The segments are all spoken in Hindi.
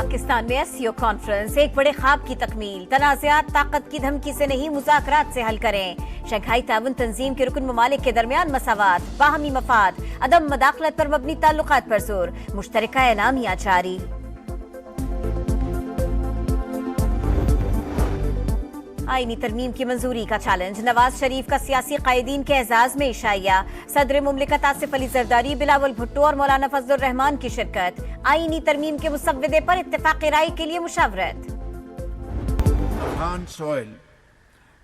पाकिस्तान में एससीओ कॉन्फ्रेंस, एक बड़े ख्वाब की तकमील। तनाज़ात ताकत की धमकी से नहीं, मुज़ाकरात से हल करें। शंघाई ताउन तंजीम के रुकन ममालिक के दरमियान मसावात, बाहमी मफाद, अदम मदाखलत पर मबनी ताल्लुकात पर जोर। मुश्तरका एलामिया जारी। आईनी तरमीम की मंजूरी का चैलेंज, नवाज शरीफ का सियासी कायदीन के एजाज में इशाइया। सदर मुमलिकत आसिफ अली जरदारी, बिलावल भुट्टो और मौलाना फजलुर रहमान की शिरकत। आईनी तरमीम के मुसव्वदे पर इत्तेफाक राय के लिए मुशावरत। Afghan soil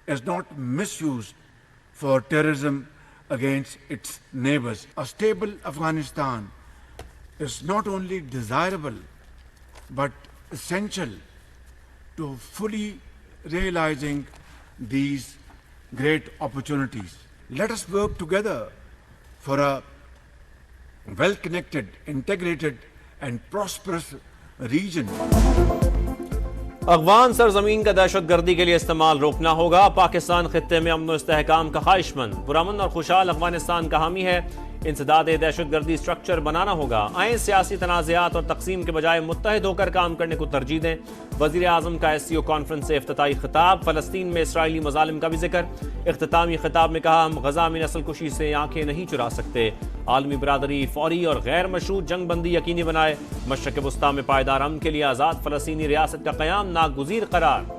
is not misused for terrorism against its neighbors. A stable Afghanistan is not only desirable but essential to fully realizing these great opportunities. Let us work together for a well-connected, integrated and prosperous region. Afghan सरजमीन का दहशतगर्दी के लिए इस्तेमाल रोकना होगा। पाकिस्तान खित्ते में अमन और इस्तेहकाम का ख्वाहिशमंद, पुरअमन और खुशहाल अफगानिस्तान का हामी है। इंसदाद दहशतगर्दी स्ट्रक्चर बनाना होगा। आए सियासी तनाज़ात और तकसीम के बजाय मुत्तहिद होकर काम करने को तरजीह दें। वज़ीर आज़म का एससीओ कॉन्फ्रेंस से इफ्तिताई खिताब। फ़लस्तीन में इसराइली मज़ालिम का भी जिक्र। इख्तितामी खिताब में कहा, हम गज़ा में नस्ल कुशी से आंखें नहीं चुरा सकते। आलमी बरादरी फौरी और गैर मशरूत जंग बंदी यकीनी बनाए। मशरक़ वस्ता में पायदार अमन के लिए आज़ाद फ़लस्तीनी रियासत का क़याम नागुज़ीर करार।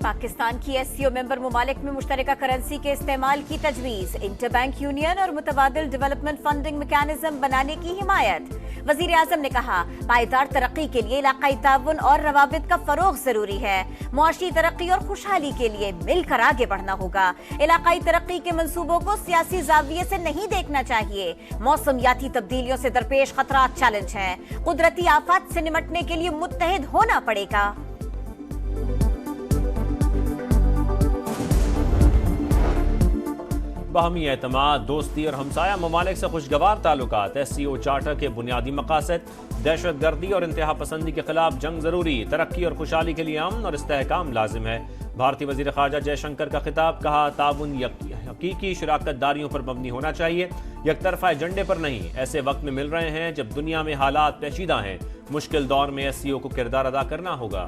पाकिस्तान की एससीओ मेंबर मुमालिक में मुश्तरका करेंसी के इस्तेमाल की तजवीज़। इंटर बैंक यूनियन और मुतबादिल डेवलपमेंट फंडिंग मैकेनिज्म बनाने की हिमायत। वज़ीर आज़म ने कहा, पायदार तरक्की के लिए इलाकाई ताउन और रवाबित का फरोग जरूरी है। मुआशी तरक्की और खुशहाली के लिए मिलकर आगे बढ़ना होगा। इलाकाई तरक्की के मंसूबों को सियासी जाविये से नहीं देखना चाहिए। मौसमियाती तब्दीलियों से दरपेश खतरात चैलेंज हैं। कुदरती आफत से निमटने के लिए मुत्तहिद होना पड़ेगा। बाहमी एतमाद, दोस्ती और हमसाया ममालिक से खुशगवार ताल्लुकात। एससीओ चार्टर के बुनियादी मकासद, दहशतगर्दी और इंतहा पसंदी के खिलाफ जंग जरूरी। तरक्की और खुशहाली के लिए अमन और इस्तेहकाम लाजिम है। भारतीय वज़ीर ख़ारजा जयशंकर का खिताब। कहा, ताउन हकीकी शराकत दारियों पर मबनी होना चाहिए, यकतरफा एजेंडे पर नहीं। ऐसे वक्त में मिल रहे हैं जब दुनिया में हालात पेचीदा हैं। मुश्किल दौर में एससीओ को किरदार अदा करना होगा।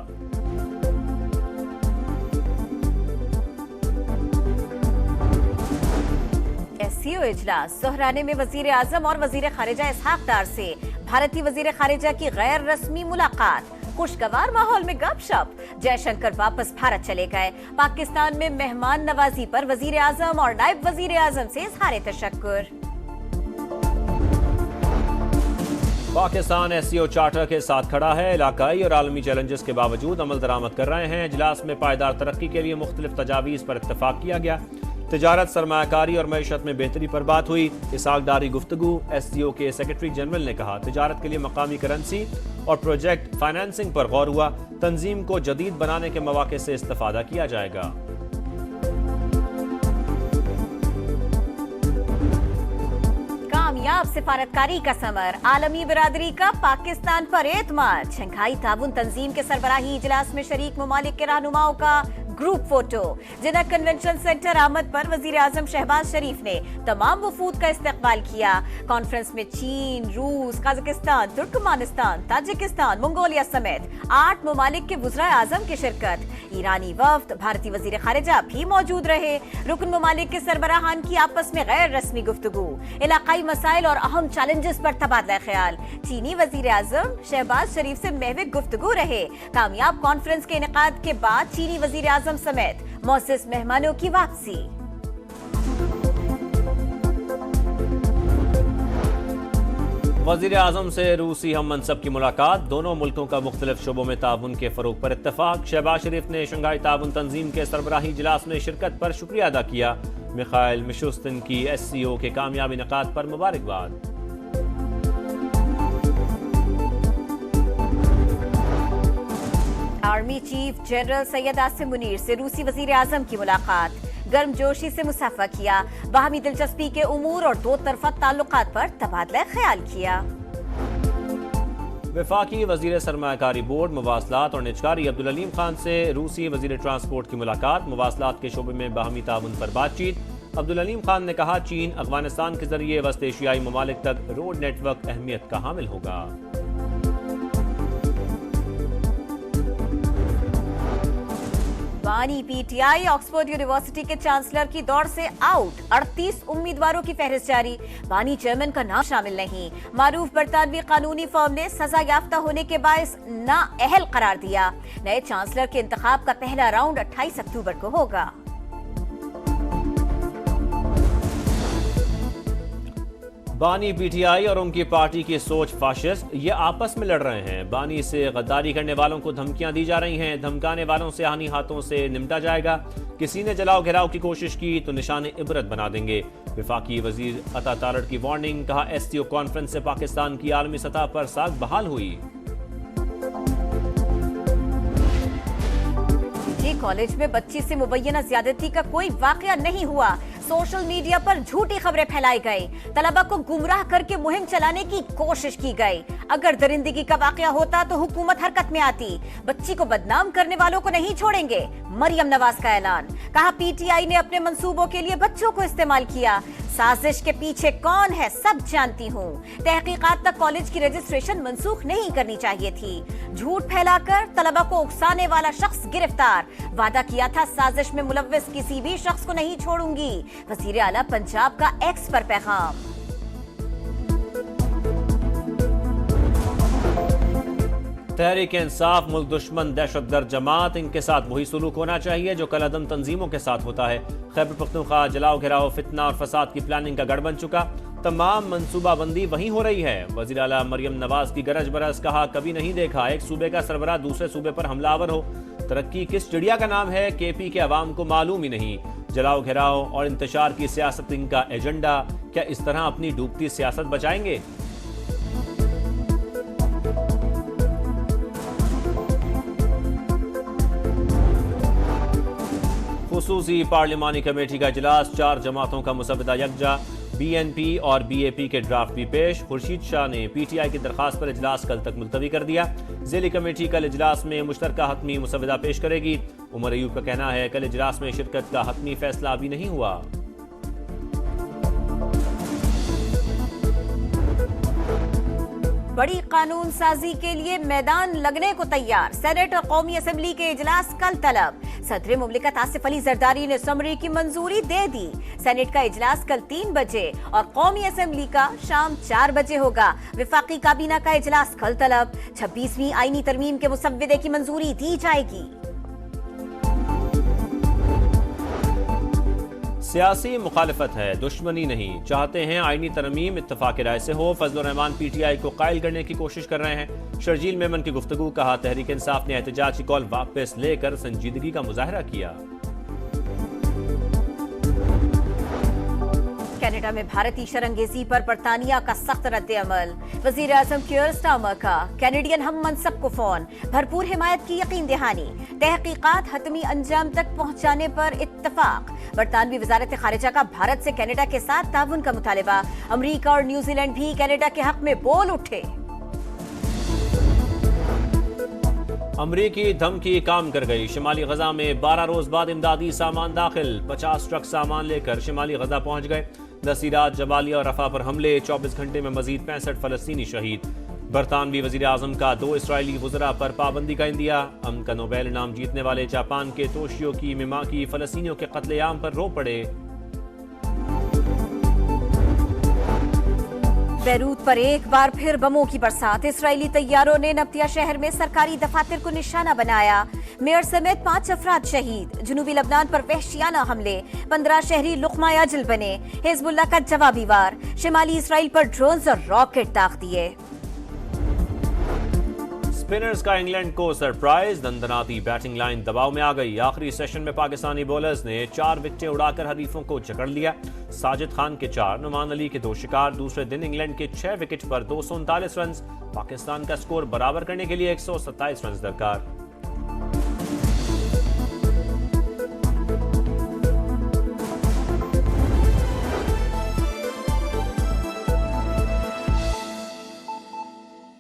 एससीओ इजलास, सोहराने में वजीर आजम और वजीर खारिजा इसहाक डार से भारतीय वजीर खारिजा की गैर रस्मी मुलाकात। खुशगवार माहौल में गपशप। जयशंकर वापस भारत चले गए। पाकिस्तान में मेहमान नवाजी पर वजीर आजम और नायब वजीर आजम से इजहार तशक्कुर। पाकिस्तान एससीओ चार्टर के साथ खड़ा है। इलाकाई और आलमी चैलेंजेस के बावजूद अमल दरामद कर रहे हैं। इजलास में पायदार तरक्की के लिए मुख्तलिफ तजावीज़ पर इत्तफाक किया गया। तिजारत, सरमायाकारी और मईशत में बेहतरी पर बात हुई। इसाकदारी गुफ्तगू। एससीओ के सेक्रेटरी जनरल ने कहा, तिजारत के लिए मकामी करेंसी और प्रोजेक्ट फाइनेंसिंग पर गौर हुआ। तंजीम को जदीद बनाने के मौके से इस्तेफादा किया जाएगा। कामयाब सिफारतकारी का समर, आलमी बिरादरी का पाकिस्तान पर एतमाद। शंघाई ताउन तंजीम के सरबराही इजलास में शरीक ममालिक के रहनुमाओं का ग्रुप फोटो। जिना कन्वेंशन सेंटर आमद पर वजीर आजम शहबाज शरीफ ने तमाम वफूद का इस्तकबाल किया। कॉन्फ्रेंस में चीन, रूस, कजाकिस्तान, तुर्कमानिस्तान, ताजिकिस्तान, मंगोलिया समेत 8 ममालिक के वज़राए आजम की शिरकत। ईरानी वफ्द, भारतीय वजीर खारिजा भी मौजूद रहे। रुकन ममालिक के सरबराहान की आपस में गैर रस्मी गुफ्तगू। इलाकाई मसाइल और अहम चैलेंजेस पर तबादला ख्याल। चीनी वजीर आजम शहबाज शरीफ से महविक गुफ्तगू रहे। कामयाब कॉन्फ्रेंस के इनेकाद के बाद चीनी वजीर आजम समेत मौसिस मेहमानों की वापसी। वज़ीर आज़म से रूसी हम मनसब की मुलाकात। दोनों मुल्कों का मुख्तलिफ शोबों में ताउन के फरोग पर इत्तफाक। शहबाज शरीफ ने शंघाई ताउन तंजीम के सरबराही इजलास में शिरकत पर शुक्रिया अदा किया। मिखाइल मिशुस्तिन की एससीओ के कामयाब इनेकाद पर मुबारकबाद। Army chief general Syed Asim Munir से रूसी वजीर आजम की मुलाकात। गर्मजोशी से मुसाफा किया। बाहमी दिलचस्पी के उमूर और दो तरफा ताल्लुकात पर तबादला ख्याल किया। वफाकी वजीर सरमायाकारी बोर्ड, मवासलात और निजकारी अब्दुल अलीम खान से रूसी वजीर ट्रांसपोर्ट की मुलाकात। मवासलात के शोबे में बाहमी ताउन पर बातचीत। अब्दुल अलीम खान ने कहा, चीन अफगानिस्तान के जरिए वस्त एशियाई ममालिक तक रोड नेटवर्क अहमियत का हामिल होगा। बानी पीटीआई ऑक्सफोर्ड यूनिवर्सिटी के चांसलर की दौड़ से आउट, 38 उम्मीदवारों की फहरिस्त जारी। बानी चेयरमैन का नाम शामिल नहीं। मारूफ बरतानवी कानूनी फर्म ने सजा याफ्ता होने के बायस नाअहल करार दिया। नए चांसलर के इंतखाब का पहला राउंड 28 अक्टूबर को होगा। बानी पीटीआई और उनकी पार्टी की सोच फाशिस्ट, ये आपस में लड़ रहे हैं। बानी से गद्दारी करने वालों को धमकियां दी जा रही हैं। धमकाने वालों से हानि हाथों से निपटा जाएगा। किसी ने जलाओ घेराव की कोशिश की तो निशाने इबरत बना देंगे। वफाकी वजीर अता तारड़ की वार्निंग। कहा, एससीओ कॉन्फ्रेंस से पाकिस्तान की आलमी सतह पर साख बहाल हुई। कॉलेज में बच्ची से मुबैना ज्यादती का कोई वाकया नहीं हुआ। सोशल मीडिया पर झूठी खबरें फैलाई गई। तलबा को गुमराह करके मुहिम चलाने की कोशिश की गई। अगर दरिंदगी का वाकया होता तो हुकूमत हरकत में आती। बच्ची को बदनाम करने वालों को नहीं छोड़ेंगे, मरियम नवाज का ऐलान। कहा, पीटीआई ने अपने मंसूबों के लिए बच्चों को इस्तेमाल किया। साजिश के पीछे कौन है सब जानती हूँ। तहकीकात तक कॉलेज की रजिस्ट्रेशन मंसूख नहीं करनी चाहिए थी। झूठ फैलाकर तलबा को उकसाने वाला शख्स गिरफ्तार। वादा किया था साजिश में मुलव्विस किसी भी शख्स को नहीं छोड़ूंगी। वजीर आला पंजाब का एक्स पर पैगाम। तहरीक इंसाफ मुल्क दुश्मन दहशतगर्द जमात, इनके साथ वही सलूक होना चाहिए जो कल अदम तंजीमों के साथ होता है। खैबर पख्तूनख्वा जलाओ घेराव, फितना और फसाद की प्लानिंग का गढ़ बन चुका। तमाम मनसूबाबंदी वहीं हो रही है। वजीर आला मरियम नवाज की गरज बरस। कहा, कभी नहीं देखा एक सूबे का सरबराह दूसरे सूबे पर हमलावर हो। तरक्की किस चिड़िया का नाम है, केपी के अवाम को मालूम ही नहीं। जलाओ घेराव और इंतशार की सियासत इनका एजेंडा। क्या इस तरह अपनी डूबती सियासत बचाएंगे? खुसूसी पार्लिमानी कमेटी का इजलास, 4 जमातों का मुसवदा यकजा। बीएनपी और बीएपी के ड्राफ्ट भी पेश। खुर्शीद शाह ने पीटीआई की दरखास्त पर इजलास कल तक मुलतवी कर दिया। ज़ेली कमेटी कल इजलास में मुश्तरका हतमी मुसवदा पेश करेगी। उमर अयूब का कहना है, कल इजलास में शिरकत का हतमी फैसला अभी नहीं हुआ। बड़ी कानून साजी के लिए मैदान लगने को तैयार। सेनेट और कौमी असेंबली के इजलास कल तलब। सदर मुमलिकत आसिफ अली जरदारी ने समरी की मंजूरी दे दी। सेनेट का इजलास कल 3 बजे और कौमी असेंबली का शाम 4 बजे होगा। विफाकी काबीना का इजलास कल तलब। 26वीं आईनी तरमीम के मुसव्वदे की मंजूरी दी जाएगी। सियासी मुखालिफत है, दुश्मनी नहीं। चाहते हैं आईनी तरमीम इत्तफाक राय से हो। फजलुर रहमान पीटीआई को कायल करने की कोशिश कर रहे हैं। शर्जील मेमन की गुफ्तगू। कहा, तहरीक इंसाफ ने एहतजाज की कॉल वापस लेकर संजीदगी का मुजाहरा किया। कनाडा में भारतीय शरंगेजी पर बरतानिया का सख्त रद्द-ए-अमल। वजीर आजम कीयर स्टार्मर का कैनेडियन हम मनसब को फोन। भरपूर हिमायत की यकीन दहानी। तहकीकात हतमी अंजाम तक पहुंचाने पर इत्तफाक। बरतानवी वजारत खारिजा का भारत से कनाडा के साथ ताउन का मुतालिबा। अमरीका और न्यूजीलैंड भी कनाडा के हक में बोल उठे। अमरीकी धमकी काम कर गई। शिमाली गजा में 12 रोज बाद इमदादी सामान दाखिल। 50 ट्रक सामान लेकर शिमाली गजा पहुंच गए। नसीरात, जबालिया और रफा पर हमले। 24 घंटे में मजीद 65 फलस्तीनी शहीद। बरतानवी वजीर आजम का 2 इसराइली वज़रा पर पाबंदी का इंदिया। अमन का नोबेल इनाम जीतने वाले जापान के तोशियो की मिमाकी फलस्तीनियों के कत्लेआम पर रो पड़े। बैरूत पर एक बार फिर बमों की बरसात। इसराइली तैयारों ने नब्तिया शहर में सरकारी दफातर को निशाना बनाया। मेयर समेत 5 अफराद शहीद। जुनूबी लबनान पर वहशियाना हमले। 15 शहरी लुक़मा अजल बने। हिजबुल्लाह का जवाबी वार। शिमाली इसराइल पर ड्रोन्स और रॉकेट दाग दिए। स्पिनर्स का इंग्लैंड को सरप्राइज। दंदनाती बैटिंग लाइन दबाव में आ गई। आखिरी सेशन में पाकिस्तानी बॉलर्स ने 4 विकेटें उड़ाकर हरीफों को जकड़ लिया। साजिद खान के 4, नुमान अली के 2 शिकार। दूसरे दिन इंग्लैंड के 6 विकेट पर 239 रन। पाकिस्तान का स्कोर बराबर करने के लिए 127 रन दरकार।